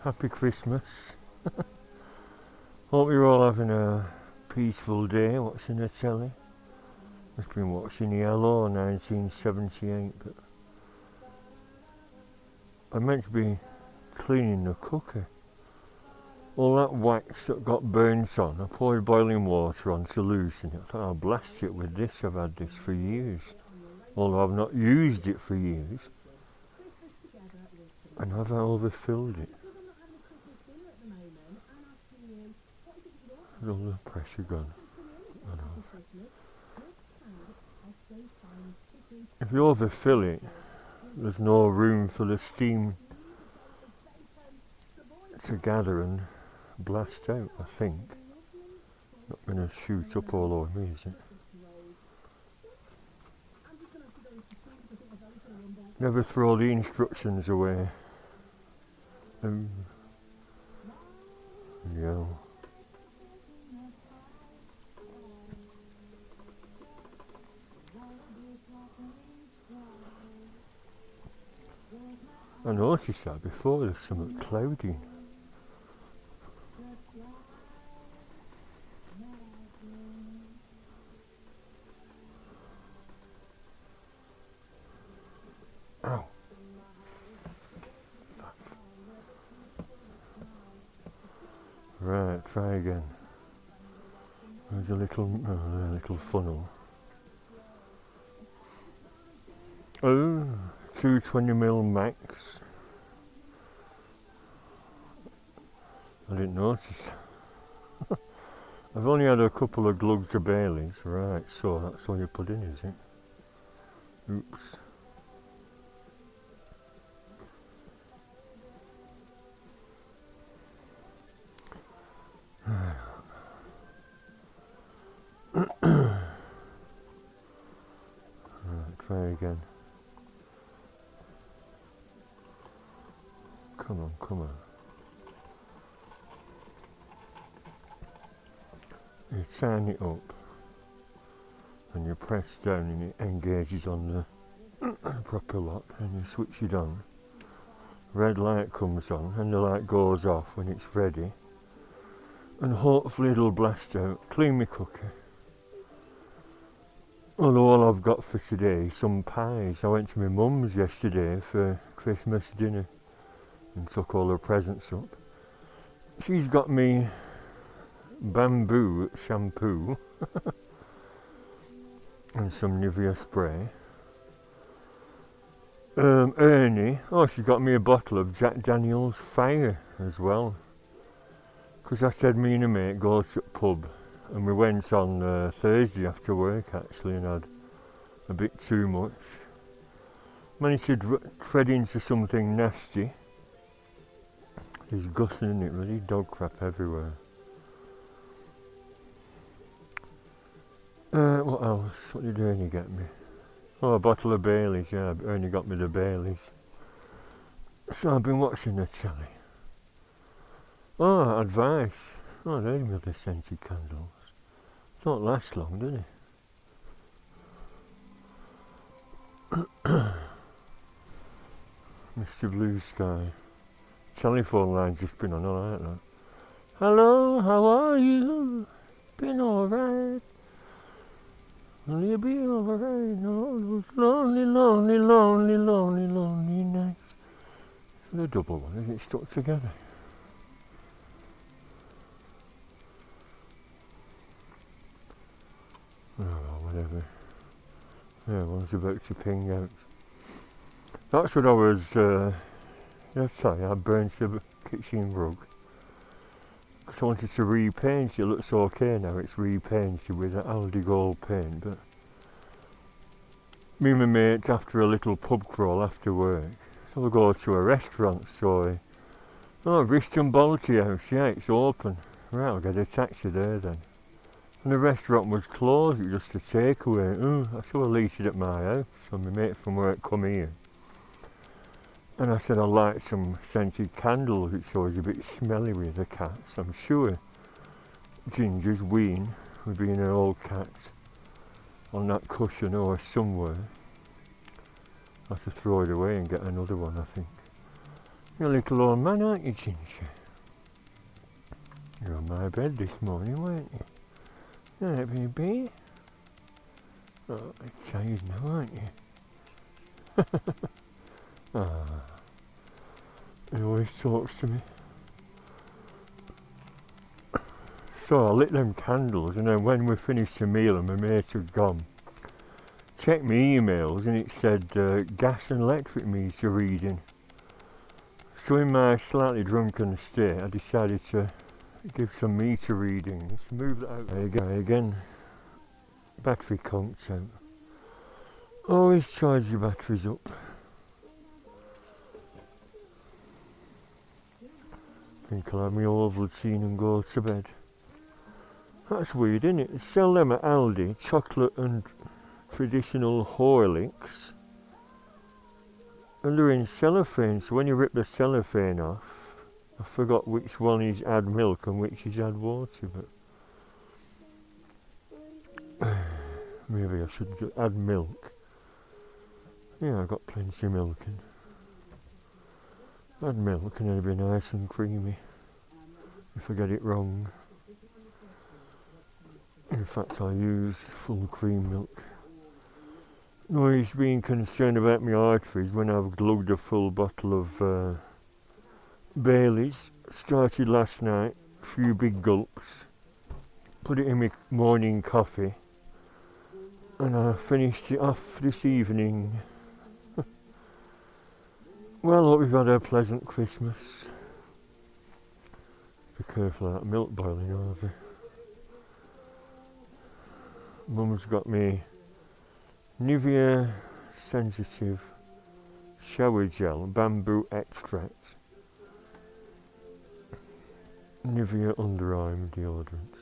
Happy Christmas. Hope you're all having a peaceful day watching the telly. I've been watching Yellow 1978, but I meant to be cleaning the cooker. All that wax that got burnt on, I poured boiling water on to loosen it. I thought I'll blast it with this. I've had this for years, although I've not used it for years. And have I overfilled it? Has all the pressure gone? I know. If you overfill it, there's no room for the steam to gather and blast out, I think. Not going to shoot up all over me, is it? Never throw the instructions away. Yeah. I noticed that before, there's something cloudy. Ow. Right, try again. There's a little funnel. Oh, 220mm max. I didn't notice. I've only had a couple of glugs of Baileys. Right, so that's all you put in, is it? Oops. Right, try again. Come on, come on. You turn it up and you press down and it engages on the proper lock, and you switch it on. Red light comes on and the light goes off when it's ready, and hopefully it'll blast out. Clean my cooker. Although all I've got for today is some pies. I went to my mum's yesterday for Christmas dinner and took all her presents up. She's got me bamboo shampoo and some Nivea spray. Ernie, she got me a bottle of Jack Daniel's Fire as well, because I said me and a mate go to the pub, and we went on Thursday after work actually, and had a bit too much. Managed to tread into something nasty. Disgusting, isn't it, really? Dog crap everywhere. What else? What did Ernie get me? Oh, a bottle of Baileys, yeah, Ernie got me the Baileys. So I've been watching the telly. Oh, advice. Oh, there's my other scented candles. Don't last long, do they? Mr. Blue Sky. Telephone line's just been on, I like that. Hello, how are you? Been alright? Will you be alright? Oh, those lonely, lonely, lonely, lonely, lonely nights. It's the double one, is it stuck together? Oh, whatever. Yeah, one's about to ping out. That's what I was, I burnt the kitchen rug. I wanted to repaint it. It looks okay now, it's repainted with an Aldi gold paint, but me and my mate, after a little pub crawl after work, so we go to a restaurant, Bristol Balti House, yeah, it's open. Right, I'll get a taxi there then. And the restaurant was closed, it was just a takeaway. I should have left it at my house, so my mate from work come here. And I said I'd like some scented candles, which was a bit smelly with the cats. I'm sure Ginger's ween would be in an old cat on that cushion or somewhere. I have to throw it away and get another one, I think. You're a little old man, aren't you, Ginger? You're on my bed this morning, weren't you? Alright, baby. Oh, you're tired now, aren't you? Ah, he always talks to me. So I lit them candles, and then when we finished the meal and my mate had gone, checked my emails and it said gas and electric meter reading. So in my slightly drunken state, I decided to give some meter readings. Move that out again. Battery conked out. Always charge your batteries up. Think I'll have my Ovaltine and go to bed. That's weird, isn't it? They sell them at Aldi, chocolate and traditional Horlicks. And they're in cellophane, so when you rip the cellophane off, I forgot which one is add milk and which is add water, but maybe I should add milk. Yeah, I've got plenty of milk in. Add milk and it'll be nice and creamy if I get it wrong. In fact, I use full cream milk. No use being concerned about my arteries when I've glugged a full bottle of Bailey's. Started last night, a few big gulps. Put it in my morning coffee. And I finished it off this evening. Well, I hope you've had a pleasant Christmas. Be careful of that milk boiling over. Mum's got me Nivea Sensitive Shower Gel Bamboo Extract. Nivea Underarm Deodorant.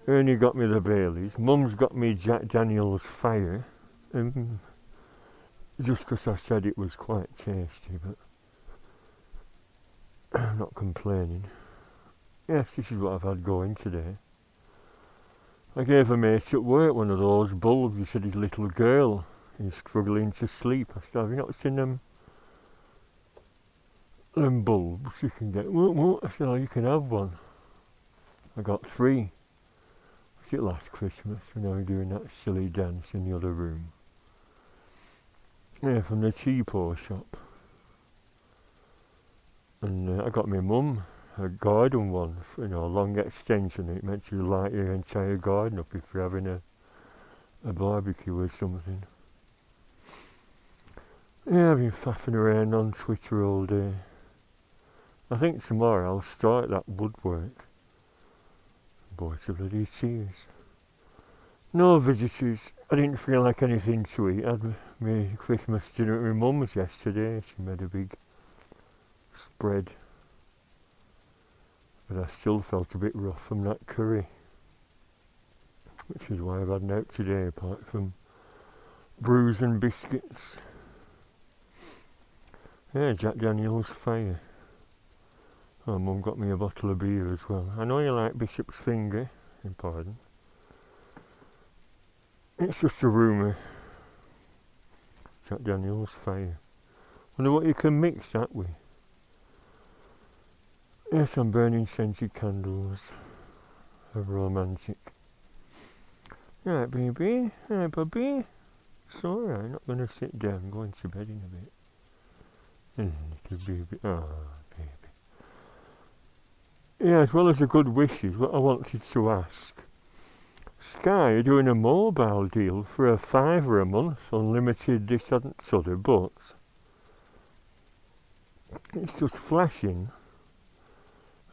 Ernie got me the Baileys. Mum's got me Jack Daniel's Fire. Just because I said it was quite tasty, but I'm not complaining. Yes, this is what I've had going today. I gave a mate at work one of those bulbs. He said his little girl is struggling to sleep. I said, have you not seen them bulbs you can get? What? I said, oh, you can have one. I got 3. Was it last Christmas when I was doing that silly dance in the other room? Yeah, from the cheapo shop. And I got my mum a garden one, a long extension. It meant you light your entire garden up if you're having a barbecue or something. Yeah, I've been faffing around on Twitter all day. I think tomorrow I'll start that woodwork. Boy, to bloody tears. No visitors. I didn't feel like anything to eat. I had my Christmas dinner at my mum's yesterday. She made a big spread. But I still felt a bit rough from that curry. Which is why I've had an out today, apart from brews and biscuits. Yeah, Jack Daniel's Fire. Oh, Mum got me a bottle of beer as well. I know you like Bishop's Finger, pardon. It's just a rumour. Jack Daniel's Fire. Wonder what you can mix that with. Yes, I'm burning scented candles. How romantic. Alright, baby. Alright, Bobby. It's alright, I'm not going to sit down. I'm going to bed in a bit. Little baby. Oh, baby. Yeah, as well as the good wishes, what I wanted to ask. Sky are doing a mobile deal for a £5 a month, unlimited this and t'other, but it's just flashing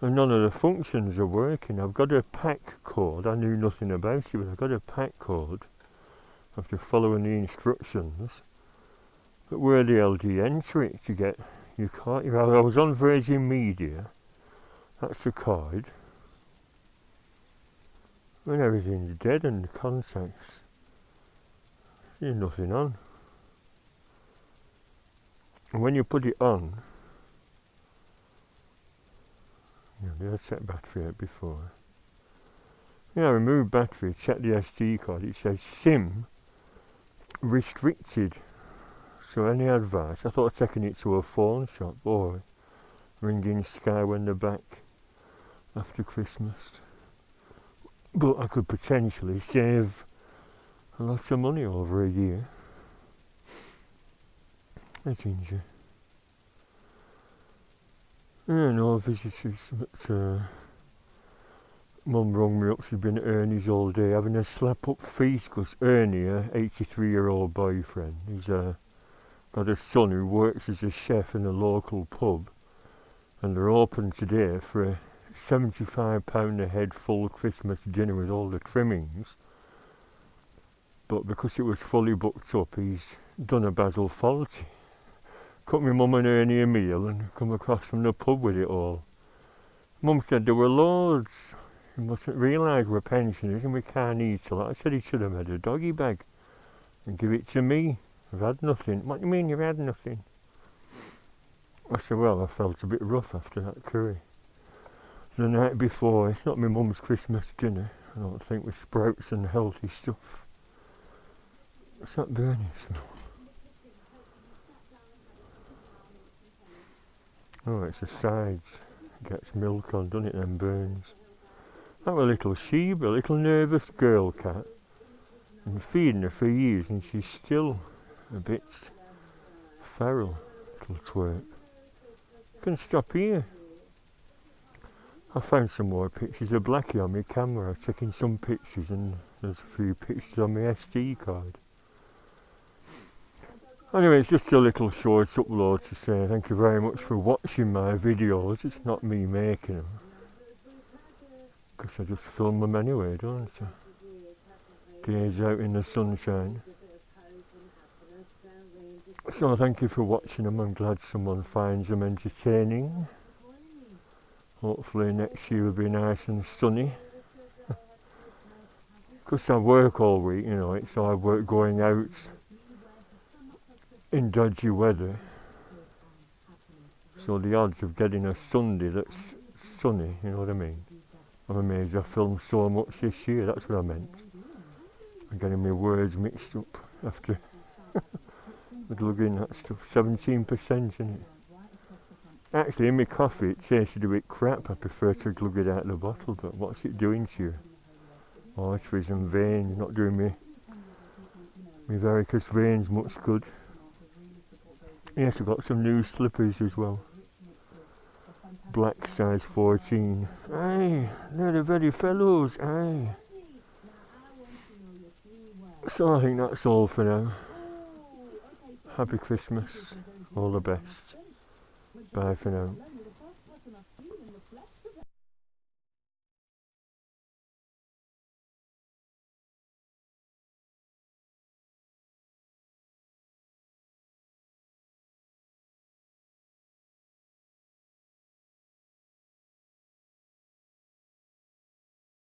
and none of the functions are working. I've got a pack code, I knew nothing about it, but I've got a pack code after following the instructions. But where the hell do you enter it to get your card? I was on Virgin Media, that's the card. When everything's dead and the contacts, there's nothing on. And when you put it on, I checked battery out before. Yeah, I removed battery, checked the SD card, it says SIM restricted. So any advice? I thought of taking it to a phone shop or ringing sky when they're back after Christmas. But I could potentially save a lot of money over a year. Hey Ginger. Yeah, no visitors, but Mum rung me up, she'd been at Ernie's all day having a slap up feast because Ernie, her 83-year-old boyfriend, he's got a son who works as a chef in a local pub, and they're open today for a £75 a head full Christmas dinner with all the trimmings. But because it was fully booked up, he's done a basil faulty. Cooked my mum and Ernie a meal and come across from the pub with it all. Mum said there were loads. You mustn't realise we're pensioners and we can't eat a lot. I said he should have made a doggy bag and give it to me. I've had nothing. What do you mean you've had nothing? I said, well, I felt a bit rough after that curry. The night before, it's not my mum's Christmas dinner, I don't think, with sprouts and healthy stuff. What's that burning smell? Oh, it's the sides. It gets milk on, doesn't it, then burns. That was a little Sheba, a little nervous girl cat. I've been feeding her for years and she's still a bit feral, little twerp. Can stop here. I found some more pictures of Blackie on my camera. I've taken some pictures and there's a few pictures on my SD card. Anyway, it's just a little short upload to say thank you very much for watching my videos. It's not me making them, because I just film them anyway, don't I? Days out in the sunshine. So thank you for watching them. I'm glad someone finds them entertaining. Hopefully next year will be nice and sunny. Because I work all week, you know, so I work going out in dodgy weather. So the odds of getting a Sunday that's sunny, you know what I mean? I'm amazed I filmed so much this year, that's what I meant. I'm getting my words mixed up after glugging that stuff. 17%, isn't it? Actually, in my coffee it tasted a bit crap. I prefer to glug it out of the bottle, but what's it doing to your arteries and veins? Not doing me varicose veins much good. Yes, I've got some new slippers as well. Black size 14. Aye, they're the very fellows, aye. So I think that's all for now. Happy Christmas, all the best. Bye for now.